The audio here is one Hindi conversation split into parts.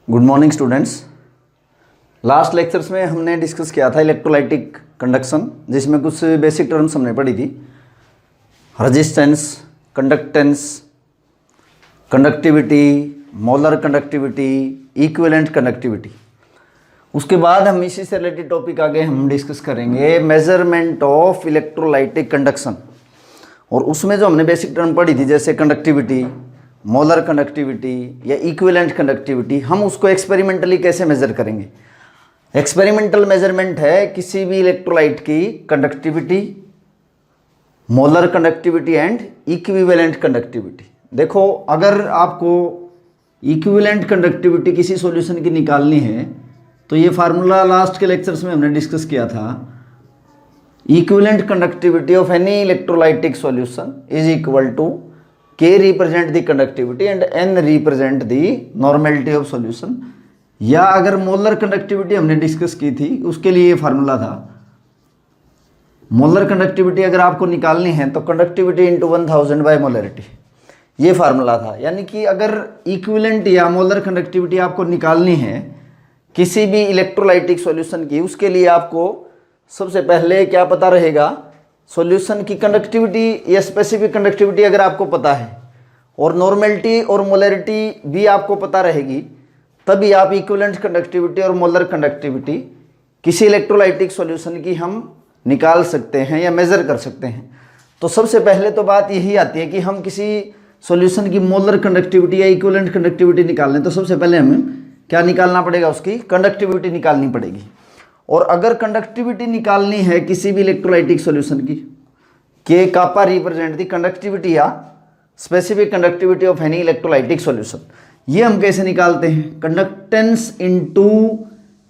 Good morning students. Last lectures में हमने डिस्कस किया था इलेक्ट्रोलाइटिक कंडक्शन, जिसमें कुछ बेसिक टर्म्स हमने पढ़ी थी। Resistance, conductance, conductivity, molar conductivity, equivalent conductivity. उसके बाद हम इसी से रिलेटेड टॉपिक आगे हम डिस्कस करेंगे मेजरमेंट ऑफ इलेक्ट्रोलाइटिक कंडक्शन। और उसमें जो हमने बेसिक टर्म पढ़ी थी जैसे कंडक्टिविटी, मोलर कंडक्टिविटी या इक्विवेलेंट कंडक्टिविटी, हम उसको एक्सपेरिमेंटली कैसे मेजर करेंगे। एक्सपेरिमेंटल मेजरमेंट है किसी भी इलेक्ट्रोलाइट की conductivity, molar conductivity and equivalent conductivity. देखो, अगर आपको इक्विवेलेंट कंडक्टिविटी किसी सॉल्यूशन की निकालनी है तो ये फार्मूला लास्ट के लेक्चर्स में हमने डिस्कस किया था। Equivalent conductivity of any electrolytic solution is equal to K represent the conductivity and N represent the normality of solution। या अगर मोलर कंडक्टिविटी हमने डिस्कस की थी उसके लिए ये फार्मूला था। मोलर कंडक्टिविटी अगर आपको निकालनी है तो कंडक्टिविटी इंटू 1000 बाय मोलरिटी, ये फार्मूला था। यानी कि अगर इक्विवेलेंट या मोलर कंडक्टिविटी आपको निकालनी है किसी भी इलेक्ट्रोलाइटिक सॉल्यूशन की, उसके लिए आपको सबसे पहले क्या पता रहेगा, सॉल्यूशन की कंडक्टिविटी या स्पेसिफिक कंडक्टिविटी अगर आपको पता है और नॉर्मेलिटी और मोलरिटी भी आपको पता रहेगी, तभी आप इक्विवेलेंट कंडक्टिविटी और मोलर कंडक्टिविटी किसी इलेक्ट्रोलाइटिक सॉल्यूशन की हम निकाल सकते हैं या मेज़र कर सकते हैं। तो सबसे पहले तो बात यही आती है कि हम किसी सॉल्यूशन की मोलर कंडक्टिविटी या इक्विवेलेंट कंडक्टिविटी निकालने तो सबसे पहले हमें क्या निकालना पड़ेगा, उसकी कंडक्टिविटी निकालनी पड़ेगी। और अगर कंडक्टिविटी निकालनी है किसी भी इलेक्ट्रोलाइटिक सॉल्यूशन की, के कापा रिप्रेजेंट द कंडक्टिविटी या specific conductivity of any electrolytic solution. ये हम कैसे निकालते हैं, conductance into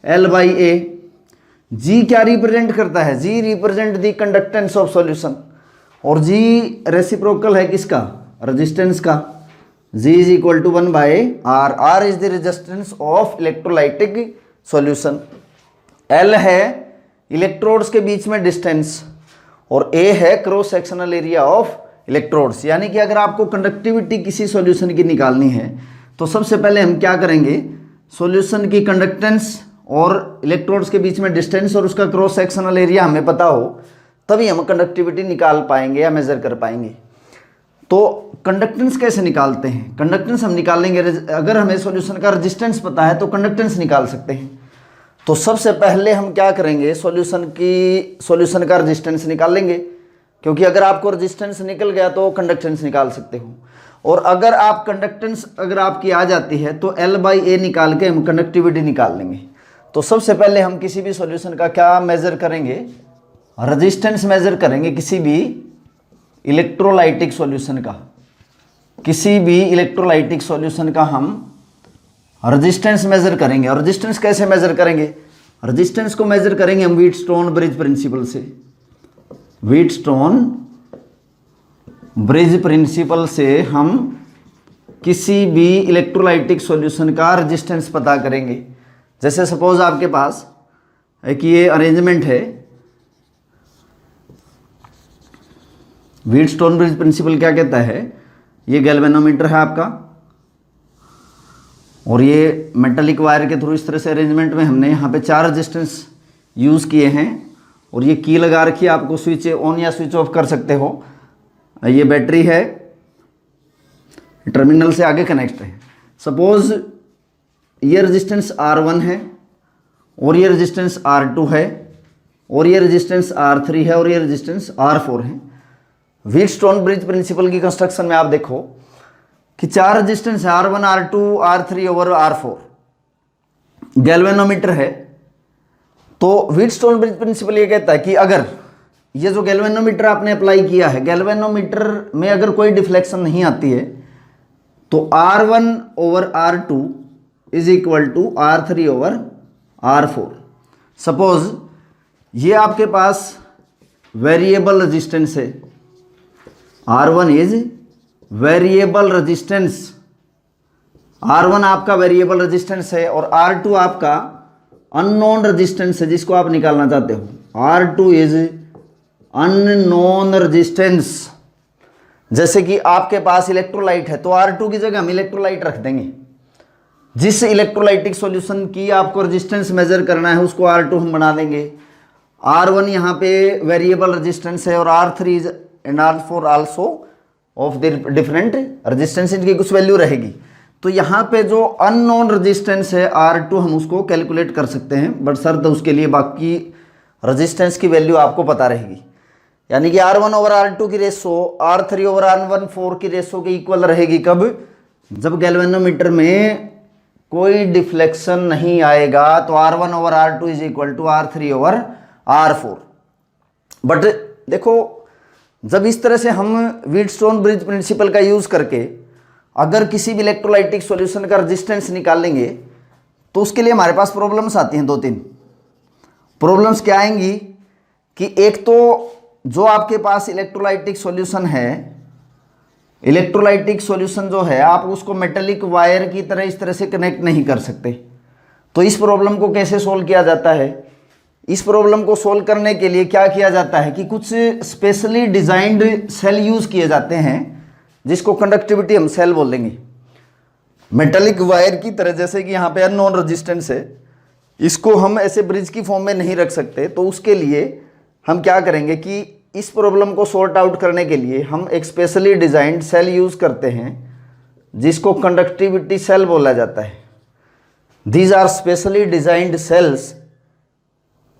L by A। G क्या रिप्रेजेंट करता है, G represent the conductance of solution, और G रेसिप्रोकल है किसका, रेजिस्टेंस का। G is equal to 1 by R। R is the resistance of electrolytic solution. L है इलेक्ट्रोड्स के बीच में डिस्टेंस और A है cross sectional area of electrodes. यानी कि अगर आपको कंडक्टिविटी किसी सॉल्यूशन की निकालनी है तो सबसे पहले हम क्या करेंगे, सॉल्यूशन की कंडक्टेंस और इलेक्ट्रोड्स के बीच में डिस्टेंस और उसका क्रॉस सेक्शनल एरिया हमें पता हो, तभी हम कंडक्टिविटी निकाल पाएंगे या मेजर कर पाएंगे। तो कंडक्टेंस कैसे निकालते हैं, कंडक्टेंस हम निकालेंगे, अगर हमें सॉल्यूशन का रेजिस्टेंस पता है तो कंडक्टेंस निकाल सकते हैं। तो सबसे पहले हम क्या करेंगे, सॉल्यूशन का रेजिस्टेंस निकाल लेंगे, क्योंकि अगर आपको रेजिस्टेंस निकल गया तो कंडक्टेंस निकाल सकते हो। और अगर आप कंडक्टेंस अगर आपकी आ जाती है तो L बाई A निकाल के हम कंडक्टिविटी निकाल लेंगे। तो सबसे पहले हम किसी भी सॉल्यूशन का क्या मेजर करेंगे, रेजिस्टेंस मेजर करेंगे किसी भी इलेक्ट्रोलाइटिक सॉल्यूशन का। किसी भी इलेक्ट्रोलाइटिक सॉल्यूशन का हम रेजिस्टेंस मेजर करेंगे। और रेजिस्टेंस कैसे मेजर करेंगे, रेजिस्टेंस को मेजर करेंगे हम व्हीटस्टोन ब्रिज प्रिंसिपल से। व्हीटस्टोन ब्रिज प्रिंसिपल से हम किसी भी इलेक्ट्रोलाइटिक सॉल्यूशन का रेजिस्टेंस पता करेंगे। जैसे सपोज आपके पास एक ये अरेंजमेंट है, व्हीटस्टोन ब्रिज प्रिंसिपल क्या कहता है, ये गैल्वेनोमीटर है आपका और ये मेटालिक वायर के थ्रू इस तरह से अरेंजमेंट में हमने यहाँ पे 4 रेजिस्टेंस यूज़ किए हैं और ये की लगा रखी है, आपको स्विच ऑन या स्विच ऑफ कर सकते हो। ये बैटरी है, टर्मिनल से आगे कनेक्ट है। सपोज ये रेजिस्टेंस R1 है और ये रेजिस्टेंस R2 है और ये रेजिस्टेंस R3 है और ये रेजिस्टेंस R4 है। व्हीटस्टोन ब्रिज प्रिंसिपल की कंस्ट्रक्शन में आप देखो कि 4 रेजिस्टेंस है, R1, R2, R3 और R4। गैल्वेनोमीटर है, तो व्हीटस्टोन ब्रिज प्रिंसिपल ये कहता है कि अगर ये जो गैल्वेनोमीटर आपने अप्लाई किया है, गैल्वेनोमीटर में अगर कोई डिफ्लेक्शन नहीं आती है तो R1 over R2 is equal to R3 over R4। Suppose ये आपके पास वेरिएबल रेजिस्टेंस है, R1 is variable resistance, R1 आपका वेरिएबल रेजिस्टेंस है और R2 आपका अननोन रेजिस्टेंस है जिसको आप निकालना चाहते हो। R2 is unknown resistance. जैसे कि आपके पास इलेक्ट्रोलाइट है तो R2 की जगह हम इलेक्ट्रोलाइट रख देंगे। जिस इलेक्ट्रोलाइटिक सॉल्यूशन की आपको रेजिस्टेंस मेजर करना है उसको R2 हम बना देंगे। R1 यहाँ पे वेरिएबल रेजिस्टेंस है और R3 is and R4 also of the different resistance, इनकी कुछ वैल्यू रहेगी। तो यहाँ पे जो अननोन रेजिस्टेंस है R2 हम उसको कैलकुलेट कर सकते हैं, बट शर्त उसके लिए बाकी रेजिस्टेंस की वैल्यू आपको पता रहेगी। यानी कि R1 ओवर R2 की रेशो R3 ओवर R14 की रेशो के इक्वल रहेगी। कब? जब गैल्वेनोमीटर में कोई डिफ्लेक्शन नहीं आएगा तो R1 over R2 is equal to R3 over R4। But देखो, जब इस तरह से हम व्हीटस्टोन ब्रिज प्रिंसिपल का यूज करके अगर किसी भी इलेक्ट्रोलाइटिक सॉल्यूशन का रेजिस्टेंस निकाल लेंगे तो उसके लिए हमारे पास प्रॉब्लम्स आती हैं। 2-3 प्रॉब्लम्स क्या आएंगी कि एक तो जो आपके पास इलेक्ट्रोलाइटिक सॉल्यूशन है, इलेक्ट्रोलाइटिक सॉल्यूशन जो है आप उसको मेटेलिक वायर की तरह इस तरह से कनेक्ट नहीं कर सकते। तो इस प्रॉब्लम को कैसे सोल्व किया जाता है? इस प्रॉब्लम को सोल्व करने के लिए क्या किया जाता है कि कुछ स्पेशली डिजाइंड सेल यूज किए जाते हैं जिसको कंडक्टिविटी हम सेल बोलेंगे। मेटेलिक वायर की तरह, जैसे कि यहाँ पे अननोन रेजिस्टेंस है, इसको हम ऐसे ब्रिज की फॉर्म में नहीं रख सकते। तो उसके लिए हम क्या करेंगे कि इस प्रॉब्लम को सॉर्ट आउट करने के लिए हम एक स्पेशली डिजाइंड सेल यूज करते हैं जिसको कंडक्टिविटी सेल बोला जाता है। These are specially designed cells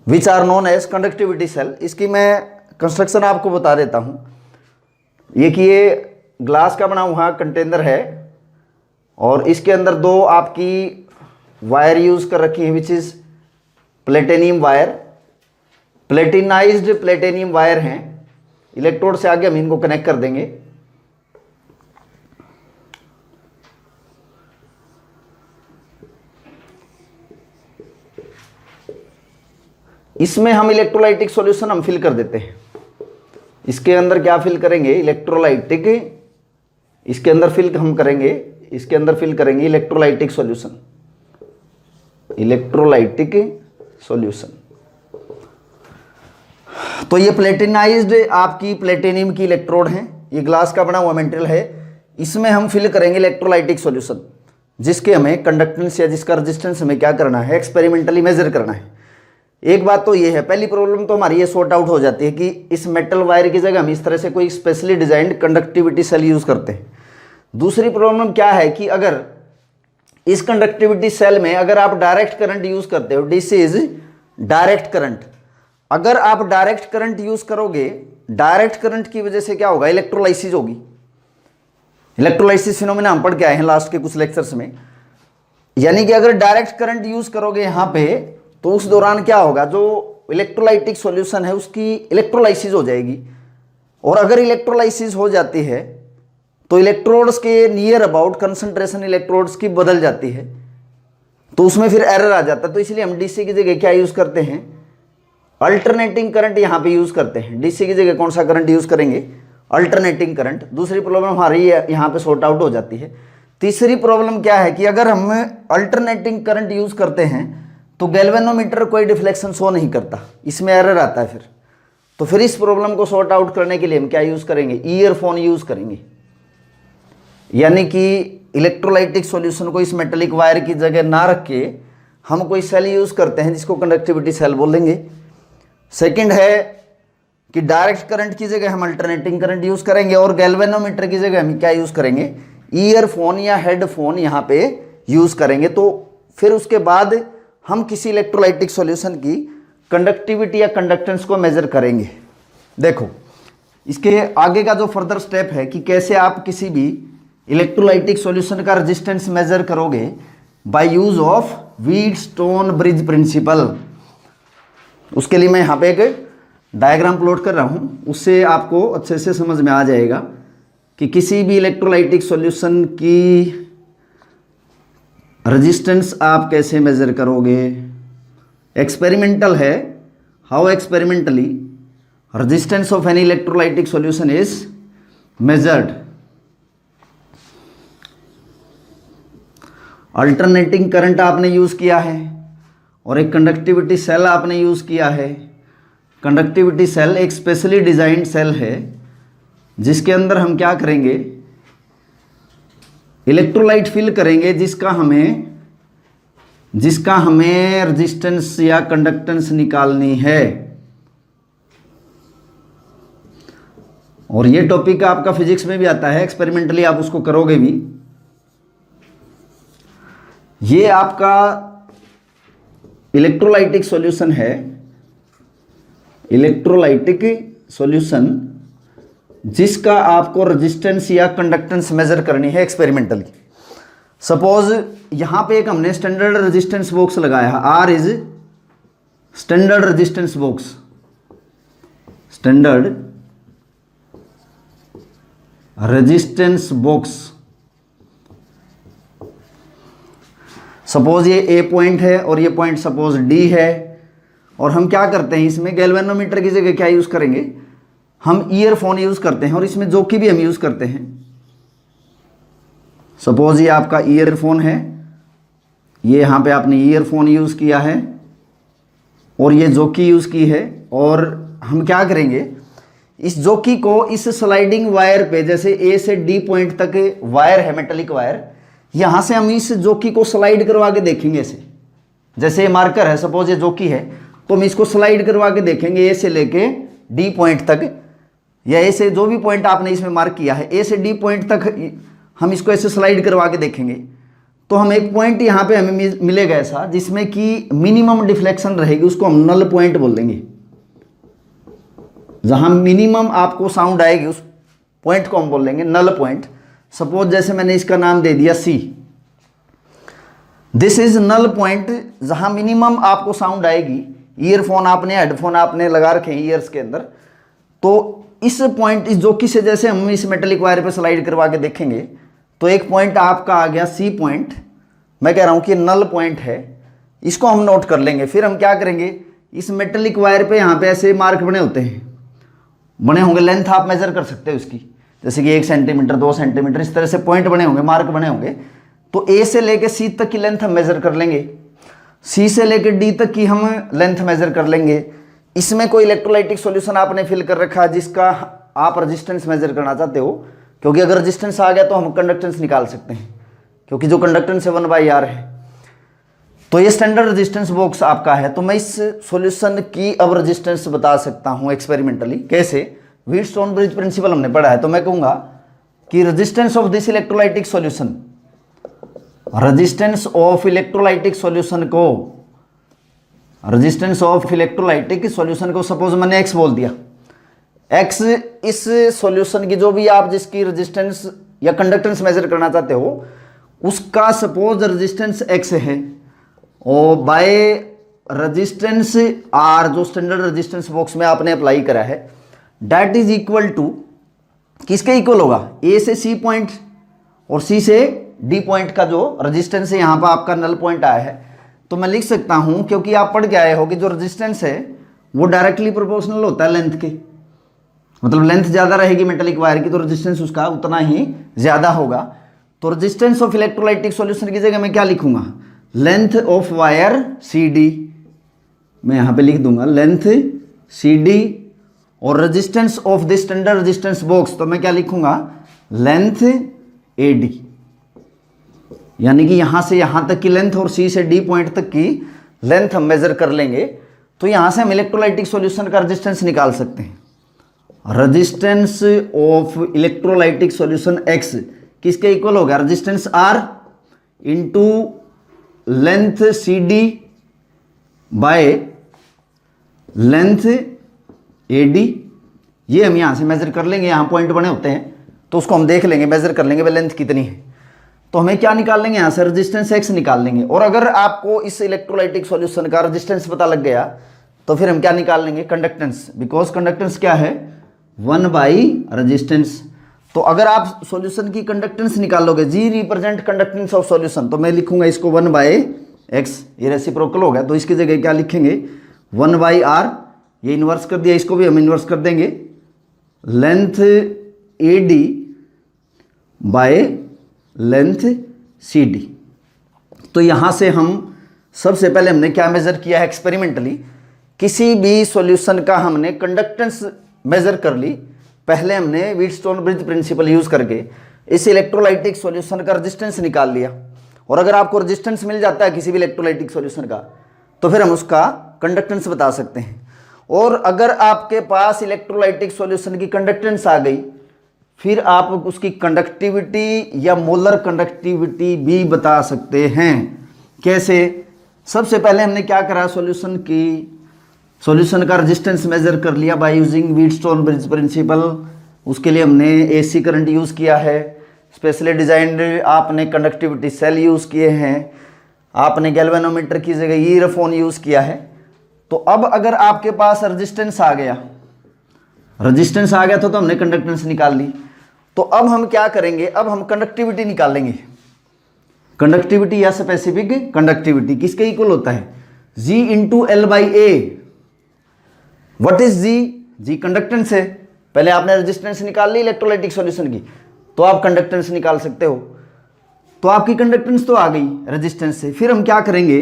which are known as conductivity cell. इसकी मैं कंस्ट्रक्शन आपको बता देता हूँ। ये ग्लास का बना हुआ कंटेनर है और इसके अंदर 2 आपकी वायर यूज कर रखी है which is platinum wire, platinized platinum wire हैं। इलेक्ट्रोड से आगे हम इनको कनेक्ट कर देंगे। इसमें हम इलेक्ट्रोलाइटिक सॉल्यूशन हम फिल कर देते हैं। इसके अंदर क्या फिल करेंगे? इलेक्ट्रोलाइटिक, इसके अंदर फिल हम करेंगे, इसके अंदर फिल करेंगे इलेक्ट्रोलाइटिक सॉल्यूशन, इलेक्ट्रोलाइटिक सॉल्यूशन। तो ये प्लेटिनाइज्ड आपकी प्लेटिनियम की इलेक्ट्रोड है, ये ग्लास का बना हुआ मेटेरियल है। इसमें हम फिल करेंगे इलेक्ट्रोलाइटिक सॉल्यूशन जिसके हमें कंडक्टेंस या जिसका रेजिस्टेंस हमें क्या करना है? एक्सपेरिमेंटली मेजर करना है। एक बात तो ये है, पहली प्रॉब्लम तो हमारी ये सॉर्ट आउट हो जाती है कि इस मेटल वायर की जगह हम इस तरह से कोई specially designed conductivity cell use करते हैं। दूसरी प्रॉब्लम क्या है कि अगर इस कंडक्टिविटी सेल में अगर आप डायरेक्ट करंट यूज करते हो, दिस इज डायरेक्ट करंट। अगर आप डायरेक्ट करंट यूज करोगे, डायरेक्ट करंट की वजह से क्या होगा? इलेक्ट्रोलाइसिस होगी। इलेक्ट्रोलाइसिस फिनोमेना हम पढ़ के आए हैं लास्ट के कुछ लेक्चर्स में। यानी कि अगर डायरेक्ट करंट यूज करोगे यहां पे तो उस दौरान क्या होगा? जो इलेक्ट्रोलाइटिक सॉल्यूशन है उसकी इलेक्ट्रोलाइसिस हो जाएगी। और अगर इलेक्ट्रोलाइसिस हो जाती है तो इलेक्ट्रोड्स के नियर अबाउट कंसंट्रेशन इलेक्ट्रोड्स की बदल जाती है, तो उसमें फिर एरर आ जाता है। तो इसलिए हम डीसी की जगह क्या यूज करते हैं? अल्टरनेटिंग करंट यहाँ पे यूज करते हैं। डीसी की जगह कौन सा करंट यूज करेंगे? Alternating current. दूसरी प्रॉब्लम हमारी यहाँ पे सॉर्ट आउट हो जाती है। तीसरी प्रॉब्लम क्या है कि अगर हम अल्टरनेटिंग करंट यूज करते हैं तो गैल्वेनोमीटर कोई डिफ्लेक्शन शो नहीं करता, इसमें एरर आता है फिर। तो फिर इस प्रॉब्लम को सॉर्ट आउट करने के लिए हम क्या यूज करेंगे? ईयरफोन यूज करेंगे। यानी कि इलेक्ट्रोलाइटिक सॉल्यूशन को इस मेटेलिक वायर की जगह ना रख के हम कोई सेल यूज करते हैं जिसको कंडक्टिविटी सेल बोलेंगे। सेकंड है कि डायरेक्ट करंट की जगह हम अल्टरनेटिंग करंट यूज करेंगे और गैल्वेनोमीटर की जगह हम क्या यूज करेंगे? ईयरफोन या हेडफोन यहाँ पे यूज करेंगे। तो फिर उसके बाद हम किसी इलेक्ट्रोलाइटिक सॉल्यूशन की कंडक्टिविटी या कंडक्टेंस को मेजर करेंगे। देखो, इसके आगे का जो फर्दर स्टेप है कि कैसे आप किसी भी इलेक्ट्रोलाइटिक सॉल्यूशन का रेजिस्टेंस मेजर करोगे by use of Wheatstone bridge principle. उसके लिए मैं यहाँ पे एक डायग्राम प्लॉट कर रहा हूँ, उससे आपको अच्छे से समझ में आ जाएगा कि किसी भी इलेक्ट्रोलाइटिक सॉल्यूशन की रेजिस्टेंस आप कैसे मेजर करोगे। एक्सपेरिमेंटल है, how experimentally resistance of any electrolytic solution is measured. Alternating current आपने यूज किया है और एक कंडक्टिविटी सेल आपने यूज किया है। कंडक्टिविटी सेल एक स्पेशली डिजाइंड सेल है जिसके अंदर हम क्या करेंगे? इलेक्ट्रोलाइट फिल करेंगे जिसका हमें जिसका हमें रेजिस्टेंस या कंडक्टेंस निकालनी है। और ये टॉपिक आपका फिजिक्स में भी आता है, एक्सपेरिमेंटली आप उसको करोगे भी। ये आपका इलेक्ट्रोलाइटिक सॉल्यूशन है, इलेक्ट्रोलाइटिक सॉल्यूशन जिसका आपको रेजिस्टेंस या कंडक्टेंस मेजर करनी है एक्सपेरिमेंटली। सपोज यहां पे एक हमने स्टैंडर्ड रेजिस्टेंस बॉक्स लगाया है, R is standard resistance box, standard resistance box. Suppose ये ए पॉइंट है और ये पॉइंट सपोज डी है, और हम क्या करते हैं इसमें गैल्वेनोमीटर की जगह क्या यूज करेंगे, हम ईयरफोन यूज करते हैं, और इसमें जोकी भी हम यूज करते हैं। सपोज ये आपका ईयरफोन है, ये यहां पे आपने ईयरफोन यूज किया है और ये जोकी यूज की है, और हम क्या करेंगे इस जोकी को इस स्लाइडिंग वायर पे, जैसे ए से डी पॉइंट तक वायर है, मेटेलिक वायर, यहां से हम इस जोकी को स्लाइड करवा के देखेंगे ऐसे। जैसे ये मार्कर है, सपोज ये जोकी है, तो हम इसको स्लाइड करवा के देखेंगे ए से लेके डी पॉइंट तक, या ए से जो भी पॉइंट आपने इसमें मार्क किया है ए से डी पॉइंट तक हम इसको ऐसे स्लाइड करवा के देखेंगे। तो हम एक पॉइंट यहाँ पे हमें मिलेगा ऐसा जिसमें कि मिनिमम डिफ्लेक्शन रहेगी, उसको हम नल पॉइंट बोल देंगे। जहां मिनिमम आपको साउंड आएगी उस पॉइंट को हम बोल देंगे नल पॉइंट। सपोज जैसे मैंने इसका नाम दे दिया सी, दिस इज नल पॉइंट, जहां मिनिमम आपको साउंड आएगी। ईयरफोन आपने, हेडफोन आपने लगा रखे हैं ईयर्स के अंदर, तो इस पॉइंट, इस जोकी से जैसे हम इस मेटेलिक वायर पे स्लाइड करवा के देखेंगे, तो एक पॉइंट आपका आ गया सी पॉइंट। मैं कह रहा हूं कि नल पॉइंट है, इसको हम नोट कर लेंगे। फिर हम क्या करेंगे, इस मेटेलिक वायर पे यहाँ पे ऐसे मार्क बने होते हैं, बने होंगे, लेंथ आप मेजर कर सकते हो उसकी, जैसे कि 1 सेंटीमीटर 2 सेंटीमीटर, इस तरह से पॉइंट बने होंगे, मार्क बने होंगे। तो ए से लेके सी तक की लेंथ हम मेजर कर लेंगे, सी से लेके डी तक की हम लेंथ मेजर कर लेंगे। इसमें कोई इलेक्ट्रोलाइटिक सॉल्यूशन आपने फिल कर रखा है जिसका आप रेजिस्टेंस मेजर करना चाहते हो, क्योंकि अगर रेजिस्टेंस आ गया तो हम कंडक्टेंस निकाल सकते हैं, क्योंकि जो कंडक्टेंस है 1/r है। तो ये स्टैंडर्ड रेजिस्टेंस बॉक्स आपका है। तो मैं इस सॉल्यूशन की अब रेजिस्टेंस बता सकता हूं एक्सपेरिमेंटली। कैसे, व्हीटस्टोन ब्रिज प्रिंसिपल हमने पढ़ा है, तो मैं कहूंगा कि resistance of this electrolytic solution, resistance of electrolytic solution को, रेजिस्टेंस ऑफ इलेक्ट्रोलाइटिक सॉल्यूशन को सपोज मैंने x बोल दिया, x इस सॉल्यूशन की जो भी आप जिसकी रेजिस्टेंस या कंडक्टेंस मेजर करना चाहते हो उसका सपोज रेजिस्टेंस x है, और बाय रेजिस्टेंस r जो स्टैंडर्ड रेजिस्टेंस बॉक्स में आपने अप्लाई करा है, दैट इज इक्वल टू, किसके इक्वल होगा, a से c पॉइंट और c से d पॉइंट का जो रेजिस्टेंस है, यहां पर आपका नल पॉइंट आया है। तो मैं लिख सकता हूं, क्योंकि आप पढ़ के आए हो कि जो रेजिस्टेंस है वो डायरेक्टली प्रोपोर्शनल होता है लेंथ के, मतलब लेंथ ज्यादा रहेगी मेटेलिक वायर की तो रेजिस्टेंस उसका उतना ही ज्यादा होगा। तो रेजिस्टेंस ऑफ इलेक्ट्रोलाइटिक सॉल्यूशन की जगह मैं क्या लिखूंगा, लेंथ ऑफ वायर CD, मैं यहां पे लिख दूंगा लेंथ CD, और resistance of this standard resistance box, तो मैं क्या लिखूंगा, लेंथ AD। यानी कि यहां से यहां तक की लेंथ और C से D पॉइंट तक की लेंथ हम मेजर कर लेंगे, तो यहां से हम इलेक्ट्रोलाइटिक सॉल्यूशन का रेजिस्टेंस निकाल सकते हैं। Resistance of electrolytic solution X किसके इक्वल होगा, resistance R into length CD by length AD। ये हम यहां से मेजर कर लेंगे, यहां पॉइंट बने होते हैं तो उसको हम देख लेंगे, मेजर कर लेंगे भाई लेंथ कितनी है। तो हमें क्या निकाल लेंगे, यहां से रेजिस्टेंस X निकाल लेंगे। और अगर आपको इस इलेक्ट्रोलाइटिक सॉल्यूशन का रेजिस्टेंस पता लग गया तो फिर हम क्या निकाल लेंगे, कंडक्टेंस, बिकॉज कंडक्टेंस क्या है, 1/रेजिस्टेंस। तो अगर आप सॉल्यूशन की कंडक्टेंस निकालोगे, G represent conductance of solution, तो मैं लिखूंगा इसको 1/x, ये रेसिप्रोकल हो गया, तो इसकी जगह क्या लिखेंगे, 1/r, ये इन्वर्स कर दिया, इसको भी हम इन्वर्स कर देंगे, length AD by length CD। तो यहां से हम सबसे पहले हमने क्या मेजर किया है एक्सपेरिमेंटली, किसी भी सॉल्यूशन का हमने कंडक्टेंस मेजर कर ली। पहले हमने व्हीटस्टोन ब्रिज प्रिंसिपल यूज करके इस इलेक्ट्रोलाइटिक सॉल्यूशन का रेजिस्टेंस निकाल लिया, और अगर आपको रेजिस्टेंस मिल जाता है किसी भी इलेक्ट्रोलाइटिक सॉल्यूशन का तो फिर हम उसका कंडक्टेंस बता सकते हैं। और अगर आपके पास इलेक्ट्रोलाइटिक सॉल्यूशन की कंडक्टेंस आ गई फिर आप उसकी कंडक्टिविटी या मोलर कंडक्टिविटी भी बता सकते हैं। कैसे? सबसे पहले हमने क्या करा, सॉल्यूशन का रेजिस्टेंस मेजर कर लिया by using Wheatstone bridge principle. उसके लिए हमने एसी करंट यूज़ किया है, स्पेशली डिजाइंड आपने कंडक्टिविटी सेल यूज़ किए हैं, आपने गैल्वेनोमीटर की जगह ईयरफोन यूज़ किया है। तो अब अगर आपके पास रेजिस्टेंस आ गया तो हमने कंडक्टेंस निकाल ली। तो अब हम क्या करेंगे, अब हम कंडक्टिविटी निकालेंगे। कंडक्टिविटी या स्पेसिफिक कंडक्टिविटी किसके इक्वल होता है, G into L by A. What is G conductance है। पहले आपने रेजिस्टेंस निकाल ली इलेक्ट्रोलाइटिक सॉल्यूशन की तो आप कंडक्टेंस निकाल सकते हो। तो आपकी कंडक्टेंस तो आ गई रेजिस्टेंस से। फिर हम क्या करेंगे,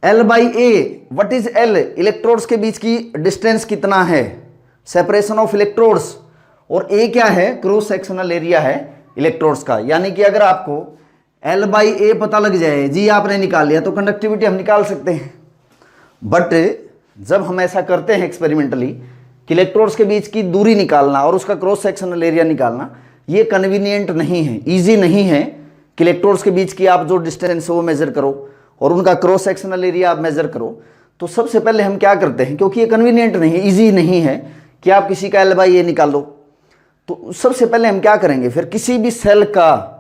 L by A. What is L, electrodes के बीच की डिस्टेंस कितना है, सेपरेशन ऑफ इलेक्ट्रोड्स। और A क्या है, क्रॉस सेक्शनल एरिया है इलेक्ट्रोड्स का। यानी कि अगर आपको L बाई ए पता लग जाए, G आपने निकाल लिया तो कंडक्टिविटी हम निकाल सकते हैं। बट जब हम ऐसा करते हैं एक्सपेरिमेंटली कि इलेक्ट्रोड्स के बीच की दूरी निकालना और उसका क्रॉस सेक्शनल एरिया निकालना, ये कन्वीनियंट नहीं है, ईजी नहीं है कि इलेक्ट्रोड्स के बीच की आप जो डिस्टेंस है वो मेजर करो और उनका क्रॉस सेक्शनल एरिया आप मेजर करो। तो सबसे पहले हम क्या करते हैं, क्योंकि ये कन्वीनियंट नहीं है, ईजी नहीं है कि आप किसी का L बाई ए निकालो, तो सबसे पहले हम क्या करेंगे, फिर किसी भी सेल का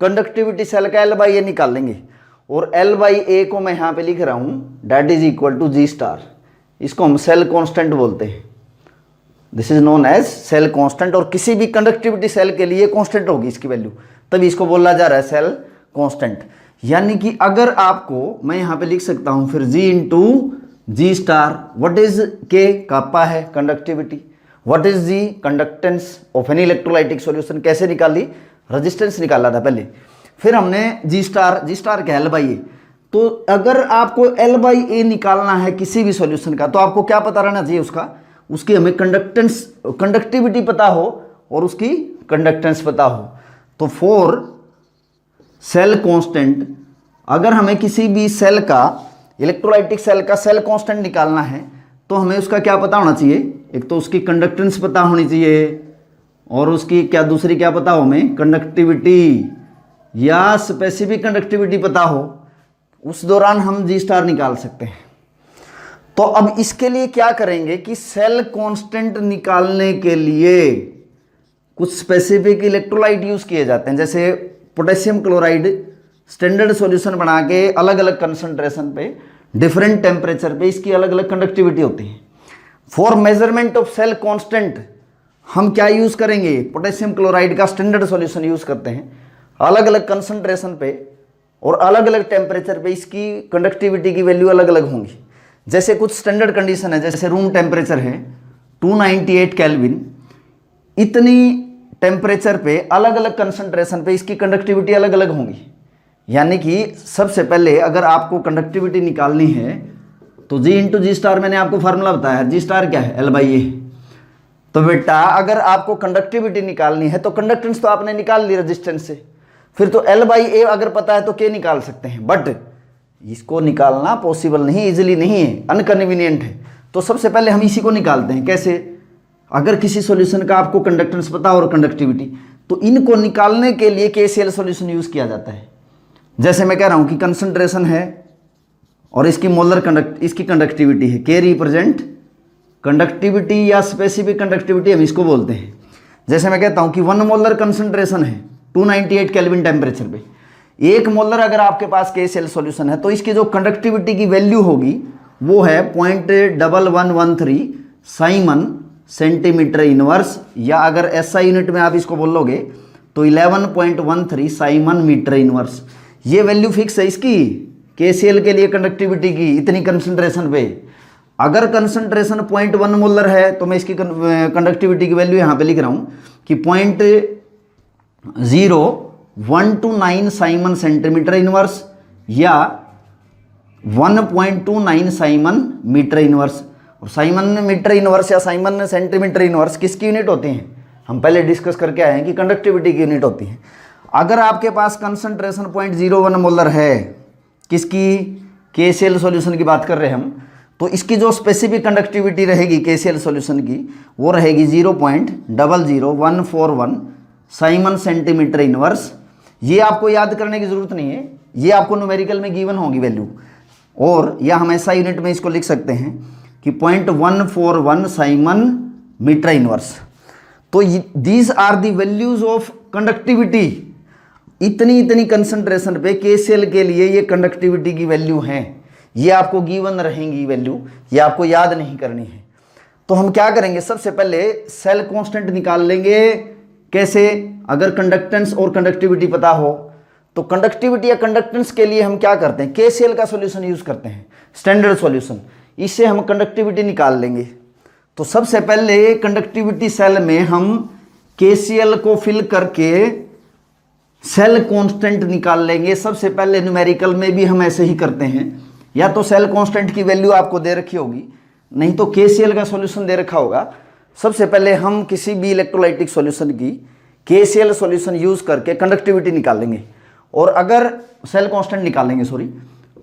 कंडक्टिविटी सेल का L बाई ए निकाल लेंगे। और L बाई ए को मैं यहाँ पे लिख रहा हूँ that is equal to G star. इसको हम सेल कांस्टेंट बोलते हैं, this is known as cell constant. और किसी भी कंडक्टिविटी सेल के लिए कांस्टेंट होगी इसकी वैल्यू, तभी इसको बोला जा रहा है सेल कांस्टेंट। यानी कि अगर आपको मैं यहाँ पे लिख सकता हूँ फिर G into G star. What is K, कापा है conductivity. What is G, conductance of any electrolytic solution. कैसे निकाली, रेजिस्टेंस निकाला था पहले, फिर हमने G स्टार क्या L बाई ए। तो अगर आपको L बाई ए निकालना है किसी भी सॉल्यूशन का तो आपको क्या पता रहना चाहिए, उसकी हमें कंडक्टिविटी पता हो और उसकी कंडक्टेंस पता हो। तो फॉर सेल कांस्टेंट, अगर हमें किसी भी सेल का इलेक्ट्रोलाइटिक सेल का सेल कांस्टेंट निकालना है तो हमें उसका क्या पता होना चाहिए, एक तो उसकी कंडक्टेंस पता होनी चाहिए और उसकी दूसरी क्या पता हो हमें, कंडक्टिविटी या स्पेसिफिक कंडक्टिविटी पता हो। उस दौरान हम G स्टार निकाल सकते हैं। तो अब इसके लिए क्या करेंगे कि सेल कांस्टेंट निकालने के लिए कुछ स्पेसिफिक इलेक्ट्रोलाइट यूज किए जाते हैं, जैसे पोटेशियम क्लोराइड स्टैंडर्ड सॉल्यूशन बना के अलग अलग कंसंट्रेशन पे डिफरेंट टेम्परेचर पे इसकी अलग अलग कंडक्टिविटी होती है। For measurement of cell constant हम क्या यूज करेंगे, पोटेशियम क्लोराइड का स्टैंडर्ड सॉल्यूशन यूज करते हैं। अलग अलग कंसंट्रेशन पे और अलग अलग टेम्परेचर पे इसकी कंडक्टिविटी की वैल्यू अलग अलग होंगी। जैसे कुछ स्टैंडर्ड कंडीशन है, जैसे रूम टेम्परेचर है 298 केल्विन, इतनी टेम्परेचर पे अलग अलग कंसंट्रेशन पे इसकी कंडक्टिविटी अलग अलग होंगी। यानी कि सबसे पहले अगर आपको कंडक्टिविटी निकालनी है तो G इंटू G स्टार, मैंने आपको फार्मूला बताया है, G स्टार क्या है, L बाई ए। तो बेटा अगर आपको कंडक्टिविटी निकालनी है तो कंडक्टेंस तो आपने निकाल ली रेजिस्टेंस से, फिर तो L बाई ए अगर पता है तो K निकाल सकते हैं। बट इसको निकालना पॉसिबल नहीं, इजीली नहीं है, अनकन्वीनियंट है। तो सबसे पहले हम इसी को निकालते हैं। कैसे, अगर किसी सॉल्यूशन का आपको कंडक्टेंस पता और कंडक्टिविटी, तो इनको निकालने के लिए KCl सॉल्यूशन यूज किया जाता है। जैसे मैं कह रहा हूं कि कंसंट्रेशन है और इसकी इसकी कंडक्टिविटी है, K रिप्रेजेंट कंडक्टिविटी या स्पेसिफिक कंडक्टिविटी हम इसको बोलते हैं। जैसे मैं कहता हूं कि 1 मोलर कंसंट्रेशन है 298 केल्विन टेम्परेचर पे, 1 मोलर अगर आपके पास KCl सॉल्यूशन है तो इसकी जो कंडक्टिविटी की वैल्यू होगी वो है 0.1113 साइमन सेंटीमीटर इनवर्स, या अगर SI यूनिट में आप इसको बोलोगे तो 11.13 साइमन मीटर इनवर्स। ये वैल्यू फिक्स है इसकी KCl के लिए कंडक्टिविटी की इतनी कंसंट्रेशन पे। अगर कंसंट्रेशन 0.1 मोलर है तो मैं इसकी कंडक्टिविटी की वैल्यू यहाँ पे लिख रहा हूँ कि 0.0129 साइमन सेंटीमीटर इनवर्स या 1.29 साइमन मीटर इनवर्स। और साइमन मीटर इनवर्स या साइमन सेंटीमीटर इनवर्स किसकी यूनिट होती हैं, हम पहले डिस्कस करके आए हैं कि कंडक्टिविटी की यूनिट होती है। अगर आपके पास कंसंट्रेशन 0.01 मोलर है, किसकी, KCl सॉल्यूशन की बात कर रहे हैं हम, तो इसकी जो स्पेसिफिक कंडक्टिविटी रहेगी KCl सॉल्यूशन की वो रहेगी 0.00141 साइमन सेंटीमीटर इनवर्स। ये आपको याद करने की जरूरत नहीं है, ये आपको न्यूमेरिकल में गिवन होगी वैल्यू, और या हम ऐसा यूनिट में इसको लिख सकते हैं कि 0.141 साइमन मीटर इनवर्स। तो these are the values of conductivity. इतनी कंसंट्रेशन पे KCl के लिए ये कंडक्टिविटी की वैल्यू है, ये आपको गिवन रहेंगी वैल्यू, ये आपको याद नहीं करनी है। तो हम क्या करेंगे, सबसे पहले सेल कांस्टेंट निकाल लेंगे। कैसे, अगर कंडक्टेंस और कंडक्टिविटी पता हो तो कंडक्टिविटी या कंडक्टेंस के लिए हम क्या करते हैं, KCl का सॉल्यूशन यूज करते हैं, स्टैंडर्ड सॉल्यूशन, इससे हम कंडक्टिविटी निकाल लेंगे। तो सबसे पहले कंडक्टिविटी सेल में हम KCl को फिल करके सेल कांस्टेंट निकाल लेंगे। सबसे पहले न्यूमेरिकल में भी हम ऐसे ही करते हैं, या तो सेल कांस्टेंट की वैल्यू आपको दे रखी होगी, नहीं तो KCl का सॉल्यूशन दे रखा होगा। सबसे पहले हम किसी भी इलेक्ट्रोलाइटिक सॉल्यूशन की KCl सॉल्यूशन यूज करके कंडक्टिविटी निकालेंगे, और अगर सेल कांस्टेंट निकालेंगे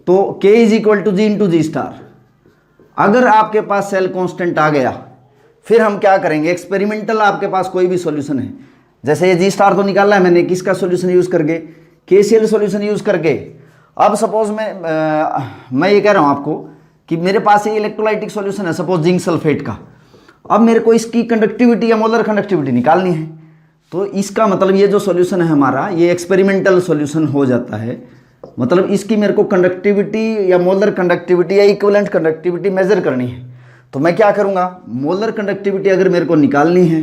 तो K is equal to G into G star. अगर आपके पास सेल कांस्टेंट आ गया, फिर हम क्या करेंगे, एक्सपेरिमेंटल आपके पास कोई भी सॉल्यूशन है, जैसे ये जी स्टार तो निकाला है मैंने, किसका सॉल्यूशन यूज करके, KCl सॉल्यूशन यूज करके। अब सपोज मैं ये कह रहा हूं आपको कि मेरे पास ये इलेक्ट्रोलाइटिक सॉल्यूशन है, सपोज जिंक सल्फेट का। अब मेरे को इसकी कंडक्टिविटी या मोलर कंडक्टिविटी निकालनी है, तो इसका मतलब ये जो सॉल्यूशन है हमारा, ये एक्सपेरिमेंटल सॉल्यूशन हो जाता है। मतलब इसकी मेरे को कंडक्टिविटी या मोलर कंडक्टिविटी या इक्विवेलेंट कंडक्टिविटी मेजर करनी है। तो मैं क्या करूंगा, मोलर कंडक्टिविटी अगर मेरे को निकालनी है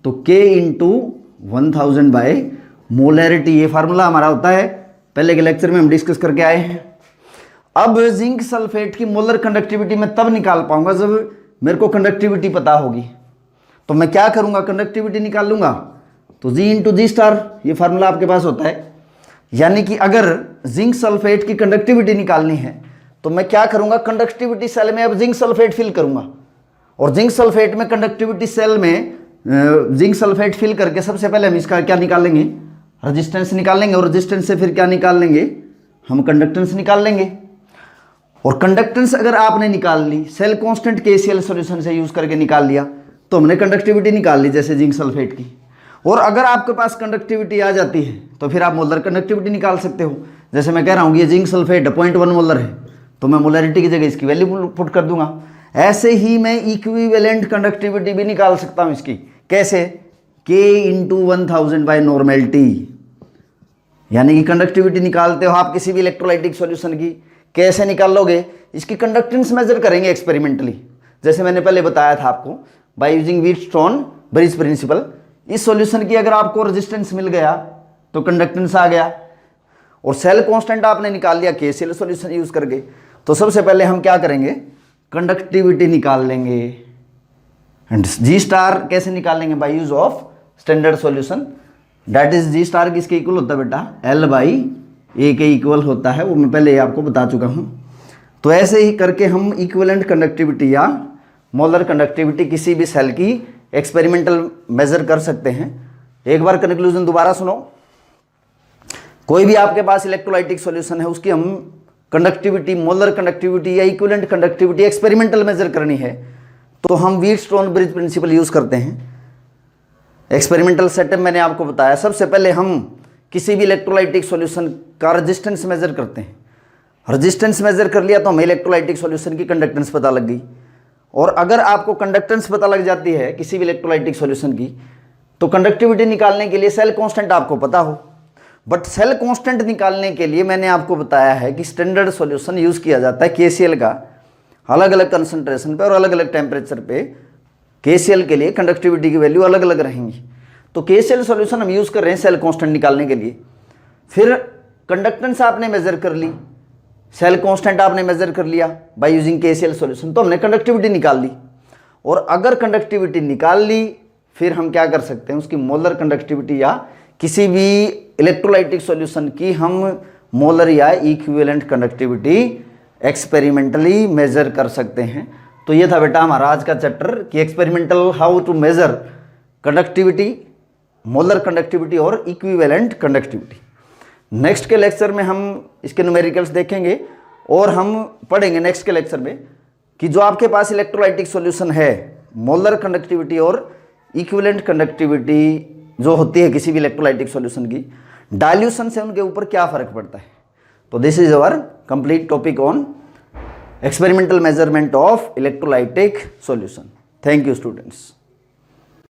तो K इंटू 1000 बाय मोलैरिटी, ये फार्मूला हमारा होता है, पहले के लेक्चर में हम डिस्कस करके आए हैं। अब जिंक सल्फेट की मोलर कंडक्टिविटी मैं तब निकाल पाऊंगा जब मेरे को कंडक्टिविटी पता होगी। तो मैं क्या करूंगा, कंडक्टिविटी निकाल लूंगा, तो G इंटू जी स्टार, ये फार्मूला आपके पास होता है। यानी कि अगर जिंक सल्फेट की कंडक्टिविटी निकालनी है तो मैं क्या करूंगा, कंडक्टिविटी सेल में अब जिंक सल्फेट फिल करूंगा, और जिंक सल्फेट में कंडक्टिविटी सेल में जिंक सल्फेट फिल करके सबसे पहले हम इसका क्या निकाल लेंगे, रेजिस्टेंस निकाल लेंगे, और रेजिस्टेंस से फिर क्या निकाल लेंगे, हम कंडक्टेंस निकाल लेंगे। और कंडक्टेंस अगर आपने निकाल ली, सेल कांस्टेंट KCl सॉल्यूशन से यूज करके निकाल लिया, तो हमने कंडक्टिविटी निकाल ली जैसे जिंक सल्फेट की। और अगर आपके पास कंडक्टिविटी आ जाती है तो फिर आप मोलर कंडक्टिविटी निकाल सकते हो। जैसे मैं कह रहा हूँ ये जिंक सल्फेट 0.1 मोलर है, तो मैं मोलरिटी की जगह इसकी वैल्यू पुट कर दूंगा। ऐसे ही मैं इक्विवेलेंट कंडक्टिविटी भी निकाल सकता हूँ इसकी। कैसे, K इंटू 1000 बाय नॉर्मेलिटी। यानी कि कंडक्टिविटी निकालते हो आप किसी भी इलेक्ट्रोलाइटिक सॉल्यूशन की, कैसे निकाल लोगे, इसकी कंडक्टेंस मेजर करेंगे एक्सपेरिमेंटली, जैसे मैंने पहले बताया था आपको, by using Wheatstone bridge principle. इस सॉल्यूशन की अगर आपको रेजिस्टेंस मिल गया तो कंडक्टेंस आ गया, और सेल कांस्टेंट आपने निकाल लिया KCl सॉल्यूशन यूज करके। तो सबसे पहले हम क्या करेंगे, कंडक्टिविटी निकाल लेंगे। एंड जी स्टार कैसे निकालेंगे, by use of standard solution, that is G star किसके इक्वल होता है बेटा, L बाई A के इक्वल होता है, वो मैं पहले आपको बता चुका हूं। तो ऐसे ही करके हम इक्विवेलेंट कंडक्टिविटी या मोलर कंडक्टिविटी किसी भी सेल की एक्सपेरिमेंटल मेजर कर सकते हैं। एक बार कंक्लूजन दोबारा सुनो, कोई भी आपके पास इलेक्ट्रोलाइटिक सॉल्यूशन है, उसकी हम कंडक्टिविटी, मोलर कंडक्टिविटी या इक्विवेलेंट कंडक्टिविटी एक्सपेरिमेंटल मेजर करनी है, तो हम व्हीटस्टोन ब्रिज प्रिंसिपल यूज करते हैं। एक्सपेरिमेंटल सेटअप मैंने आपको बताया, सबसे पहले हम किसी भी इलेक्ट्रोलाइटिक सॉल्यूशन का रेजिस्टेंस मेजर करते हैं। रेजिस्टेंस मेजर कर लिया तो हमें इलेक्ट्रोलाइटिक सॉल्यूशन की कंडक्टेंस पता लग गई। और अगर आपको कंडक्टेंस पता लग जाती है किसी भी इलेक्ट्रोलाइटिक सॉल्यूशन की, तो कंडक्टिविटी निकालने के लिए सेल कांस्टेंट आपको पता हो। बट सेल कांस्टेंट निकालने के लिए मैंने आपको बताया है कि स्टैंडर्ड सॉल्यूशन यूज किया जाता है KCl का, अलग अलग कंसंट्रेशन पे और अलग अलग टेम्परेचर पे KCl के लिए कंडक्टिविटी की वैल्यू अलग अलग रहेंगी। तो KCl सॉल्यूशन हम यूज कर रहे हैं सेल कांस्टेंट निकालने के लिए। फिर कंडक्टेंस आपने मेजर कर ली, सेल कांस्टेंट आपने मेजर कर लिया बाय यूजिंग KCl सॉल्यूशन, तो हमने कंडक्टिविटी निकाल ली। और अगर कंडक्टिविटी निकाल ली, फिर हम क्या कर सकते हैं, उसकी मोलर कंडक्टिविटी या किसी भी इलेक्ट्रोलाइटिक सॉल्यूशन की हम मोलर या इक्विवेलेंट कंडक्टिविटी एक्सपेरिमेंटली मेजर कर सकते हैं। तो ये था बेटा हमारा आज का चैप्टर कि experimental how to measure conductivity molar conductivity और इक्विवेलेंट कंडक्टिविटी। नेक्स्ट के लेक्चर में हम इसके न्यूमेरिकल्स देखेंगे और हम पढ़ेंगे नेक्स्ट के लेक्चर में कि जो आपके पास इलेक्ट्रोलाइटिक सॉल्यूशन है, मोलर कंडक्टिविटी और इक्विवेलेंट कंडक्टिविटी जो होती है किसी भी इलेक्ट्रोलाइटिक सॉल्यूशन की, डाइल्यूशन से उनके ऊपर क्या फ़र्क पड़ता है। तो this is our complete topic on experimental measurement of electrolytic solution. Thank you students.